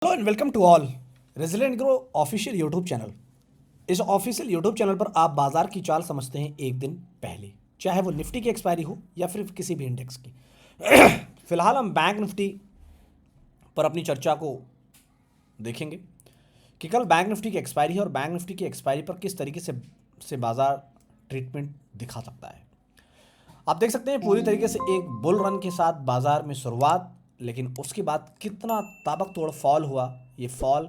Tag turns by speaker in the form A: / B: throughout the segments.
A: Hello and welcome to all resilient grow official YouTube channel. इस official YouTube channel पर आप बाजार की चाल समझते हैं एक दिन पहले, चाहे वो निफ्टी की एक्सपायरी हो या फिर किसी भी इंडेक्स की। फिलहाल हम बैंक निफ्टी पर अपनी चर्चा को देखेंगे कि कल बैंक निफ्टी की एक्सपायरी है और बैंक निफ्टी की एक्सपायरी पर किस तरीके से बाजार ट्रीटमेंट दिखा सकता है। आप देख सकते हैं पूरी तरीके से एक बुल रन के साथ बाजार में शुरुआत, लेकिन उसके बाद कितना ताबकतोड़ फॉल हुआ, ये फॉल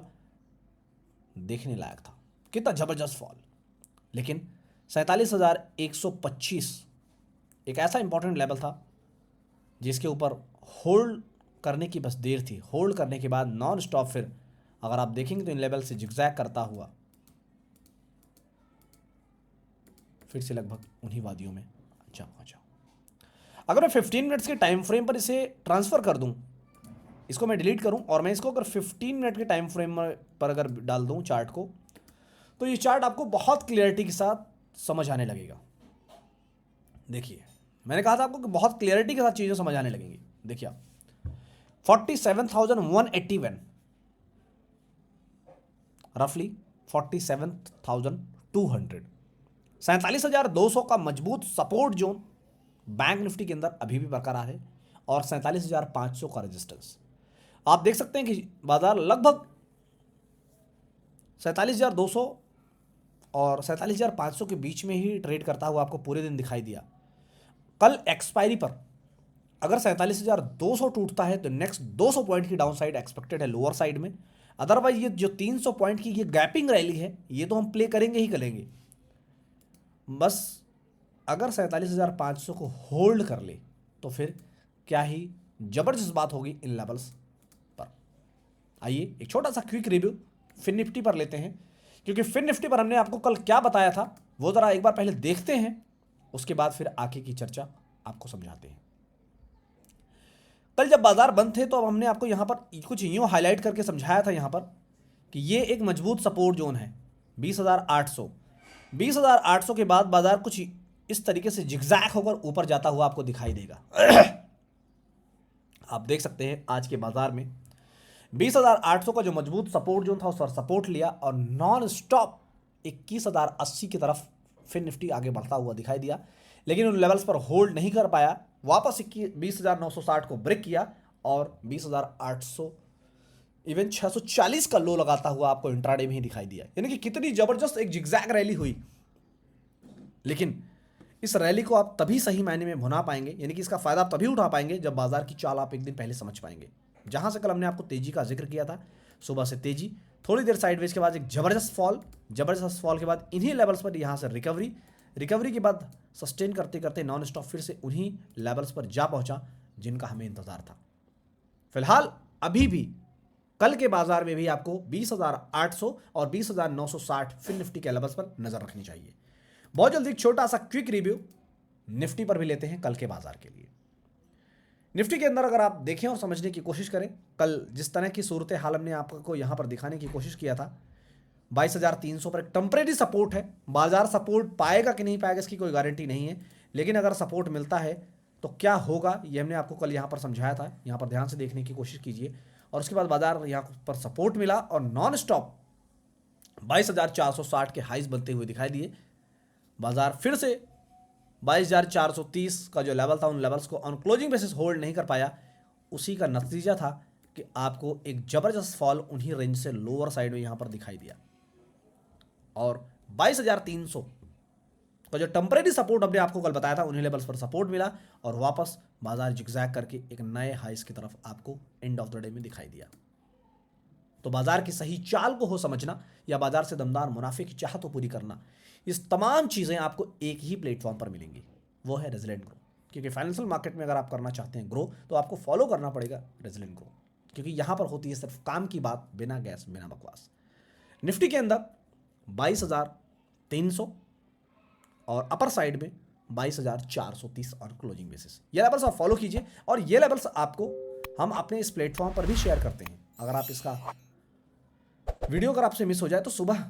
A: देखने लायक था। कितना ज़बरदस्त फॉल। लेकिन 47,125 एक ऐसा इंपॉर्टेंट लेवल था जिसके ऊपर होल्ड करने की बस देर थी। होल्ड करने के बाद नॉन स्टॉप फिर अगर आप देखेंगे तो इन लेवल से जिगजैग करता हुआ फिर से लगभग उन्हीं वादियों में जा पहुंचा। अगर मैं 15 मिनट्स के टाइम फ्रेम पर इसे ट्रांसफ़र कर दूं, इसको मैं डिलीट करूं और मैं इसको अगर 15 मिनट के टाइम फ्रेम पर अगर डाल दूं चार्ट को, तो ये चार्ट आपको बहुत क्लियरिटी के साथ समझ आने लगेगा। देखिए, मैंने कहा था आपको कि बहुत क्लियरिटी के साथ चीज़ें समझ आने लगेंगी। देखिए आप 47,181 रफली 47,200 47,200 का मजबूत सपोर्ट जोन बैंक निफ्टी के अंदर अभी भी बरकरार है और 47,500 का रेजिस्टेंस। आप देख सकते हैं कि बाजार लगभग 47,200 और 47,500 के बीच में ही ट्रेड करता हुआ आपको पूरे दिन दिखाई दिया। कल एक्सपायरी पर अगर 47,200 टूटता है तो नेक्स्ट 200 पॉइंट की डाउन साइड एक्सपेक्टेड है लोअर साइड में। अदरवाइज ये जो 300 पॉइंट की ये गैपिंग रैली है, ये तो हम प्ले करेंगे ही करेंगे। बस अगर 47,500 को होल्ड कर ले तो फिर क्या ही जबरदस्त बात होगी इन लेवल्स पर। आइए एक छोटा सा क्विक रिव्यू फिन निफ्टी पर लेते हैं, क्योंकि फिन निफ्टी पर हमने आपको कल क्या बताया था वो ज़रा एक बार पहले देखते हैं, उसके बाद फिर आगे की चर्चा आपको समझाते हैं। कल जब बाजार बंद थे तो अब हमने आपको यहाँ पर कुछ यूँ हाईलाइट करके समझाया था यहाँ पर कि ये एक मजबूत सपोर्ट जोन है 20,800। 20,800 के बाद बाजार कुछ इस तरीके से जिगजैग होकर ऊपर जाता हुआ आपको दिखाई देगा। आप देख सकते हैं आज के बाजार में 20,800 का जो मजबूत सपोर्ट जोन था उस पर सपोर्ट लिया और नॉन स्टॉप 21,080 की तरफ फिर निफ्टी आगे बढ़ता हुआ दिखाई दिया, लेकिन उन लेवल्स पर होल्ड नहीं कर पाया। वापस 20,960 को ब्रेक किया और 20,800 इवन 640 का लो लगाता हुआ आपको इंट्राडे में ही दिखाई दिया। यानी कि कितनी जबरदस्त एक जिगजैग रैली हुई। लेकिन इस रैली को आप तभी सही मायने में भुना पाएंगे, यानी कि इसका फायदा आप तभी उठा पाएंगे जब बाजार की चाल आप एक दिन पहले समझ पाएंगे। जहां से कल हमने आपको तेजी का जिक्र किया था, सुबह से तेजी, थोड़ी देर साइडवेज के बाद एक जबरदस्त फॉल के बाद इन्हीं लेवल्स पर यहां से रिकवरी के बाद सस्टेन करते करते नॉन स्टॉप फिर से उन्हीं लेवल्स पर जा पहुंचा जिनका हमें इंतजार था। फिलहाल अभी भी कल के बाजार में भी आपको 20,800 और 20,960 फिन निफ्टी के लेवल्स पर नजर रखनी चाहिए। बहुत जल्दी एक छोटा सा क्विक रिव्यू निफ्टी पर भी लेते हैं कल के बाजार के लिए। निफ्टी के अंदर अगर आप देखें और समझने की कोशिश करें, कल जिस तरह की सूरत हाल हमने आपको यहां पर दिखाने की कोशिश किया था, 22,300 पर एक टेम्परेरी सपोर्ट है। बाजार सपोर्ट पाएगा कि नहीं पाएगा इसकी कोई गारंटी नहीं है, लेकिन अगर सपोर्ट मिलता है तो क्या होगा ये हमने आपको कल यहाँ पर समझाया था। यहाँ पर ध्यान से देखने की कोशिश कीजिए। और उसके बाद बाजार यहाँ पर सपोर्ट मिला और नॉन स्टॉप 22,460 के हाइज बनते हुए दिखाई दिए। बाजार फिर से 22,430 का जो लेवल था उन लेवल्स को ऑन क्लोजिंग बेसिस होल्ड नहीं कर पाया। उसी का नतीजा था कि आपको एक जबरदस्त फॉल उन्हीं रेंज से लोअर साइड में यहां पर दिखाई दिया और 22,300 का जो टेम्परेरी सपोर्ट हमने आपको कल बताया था उन्हीं लेवल्स पर सपोर्ट मिला और वापस बाजार जिगजैग करके एक नए हाइस की तरफ आपको एंड ऑफ द डे में दिखाई दिया। तो बाजार की सही चाल को हो समझना या बाजार से दमदार मुनाफे की चाहत को पूरी करना, इस तमाम चीज़ें आपको एक ही प्लेटफॉर्म पर मिलेंगी, वो है रेजिलेंट ग्रो। क्योंकि फाइनेंशियल मार्केट में अगर आप करना चाहते हैं ग्रो तो आपको फॉलो करना पड़ेगा रेजिलेंट ग्रो, क्योंकि यहाँ पर होती है सिर्फ काम की बात, बिना गैस बिना बकवास। निफ्टी के अंदर 22,300 और अपर साइड में 22,430 और क्लोजिंग बेसिस, ये लेवल्स आप फॉलो कीजिए और ये लेवल्स आपको हम अपने इस प्लेटफॉर्म पर भी शेयर करते हैं। अगर आप इसका वीडियो अगर आपसे मिस हो जाए तो सुबह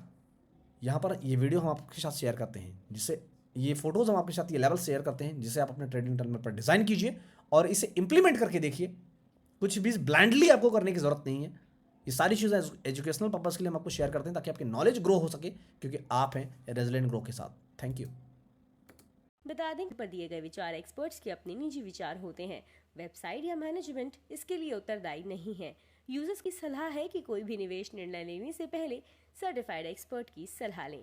A: यहाँ पर ये वीडियो हम आपके साथ शेयर करते हैं, जिससे ये फोटोज़ हम आपके साथ ये लेवल शेयर करते हैं, जिसे आप अपने ट्रेडिंग टर्मिनल पर डिज़ाइन कीजिए और इसे इंप्लीमेंट करके देखिए। कुछ भी ब्लाइंडली आपको करने की ज़रूरत नहीं है। ये सारी चीज़ें एजुकेशनल पर्पज़ के लिए हम आपको शेयर करते हैं ताकि आपकी नॉलेज ग्रो हो सके, क्योंकि आप हैं रेजिलिएंट ग्रो के साथ। Thank you.
B: बता दें पर दिए गए विचार एक्सपर्ट्स के अपने निजी विचार होते हैं। वेबसाइट या मैनेजमेंट इसके लिए उत्तरदायी नहीं है। यूजर्स की सलाह है कि कोई भी निवेश निर्णय लेने से पहले सर्टिफाइड एक्सपर्ट की सलाह लें।